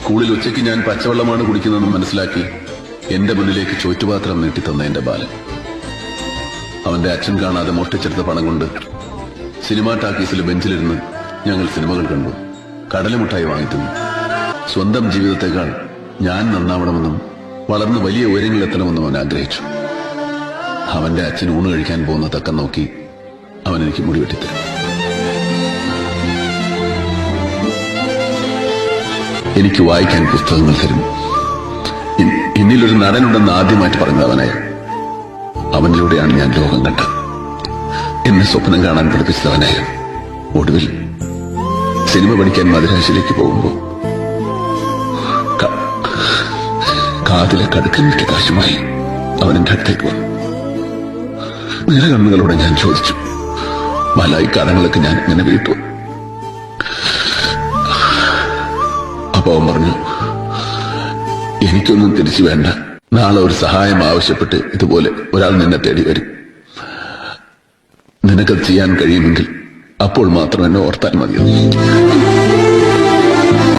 സ്കൂളിൽ ഉച്ചയ്ക്ക് ഞാൻ പച്ചവെള്ളമാണ് കുടിക്കുന്നതെന്ന് മനസ്സിലാക്കി എന്റെ മുന്നിലേക്ക് ചോറ്റുപാത്രം നീട്ടിത്തന്ന എന്റെ ബാലൻ. അവന്റെ അച്ഛൻ കാണാതെ മോഷ്ടിച്ചെടുത്ത പണം കൊണ്ട് സിനിമാ ടാക്കീസിൽ ബെഞ്ചിലിരുന്ന് ഞങ്ങൾ സിനിമകൾ കണ്ടു, കടലമുട്ടായി വാങ്ങിത്തുന്നു. സ്വന്തം ജീവിതത്തെക്കാൾ ഞാൻ നന്നാവണമെന്നും വളർന്ന് വലിയ ഉയരങ്ങളിലെത്തണമെന്നും അവൻ ആഗ്രഹിച്ചു. അവന്റെ അച്ഛൻ ഊണ് കഴിക്കാൻ പോകുന്ന തക്കം നോക്കി അവൻ എനിക്ക് മുടി വെട്ടിത്തരും. എനിക്ക് വായിക്കാൻ പുസ്തകങ്ങൾ തരും. എന്നിലൊരു നടനുണ്ടെന്ന് ആദ്യമായിട്ട് പറഞ്ഞത് അവനായിരുന്നു. അവനിലൂടെയാണ് ഞാൻ ലോകം കണ്ടത്. എന്നെ സ്വപ്നം കാണാൻ പഠിപ്പിച്ചതവനായിരുന്നു. ഒടുവിൽ സിനിമ പഠിക്കാൻ മദ്രാസിലേക്ക് പോകുമ്പോൾ കാതിലെ കടുക്കൻ വിട്ട കാശുമായി അവൻ എന്റെ അടുത്തേക്ക് വന്നു. നിറകണ്ണുകളോടെ ഞാൻ ചോദിച്ചു, മലായി കടങ്ങളൊക്കെ ഞാൻ ഇങ്ങനെ വീട്ടു. അപ്പൊ അവൻ പറഞ്ഞു, എനിക്കൊന്നും തിരിച്ചു വേണ്ട. നാളെ ഒരു സഹായം ആവശ്യപ്പെട്ട് ഇതുപോലെ ഒരാൾ നിന്നെ തേടി വരും. നിനക്കത് ചെയ്യാൻ കഴിയുമെങ്കിൽ അപ്പോൾ മാത്രം എന്നെ ഓർത്താൽ മതിയോ.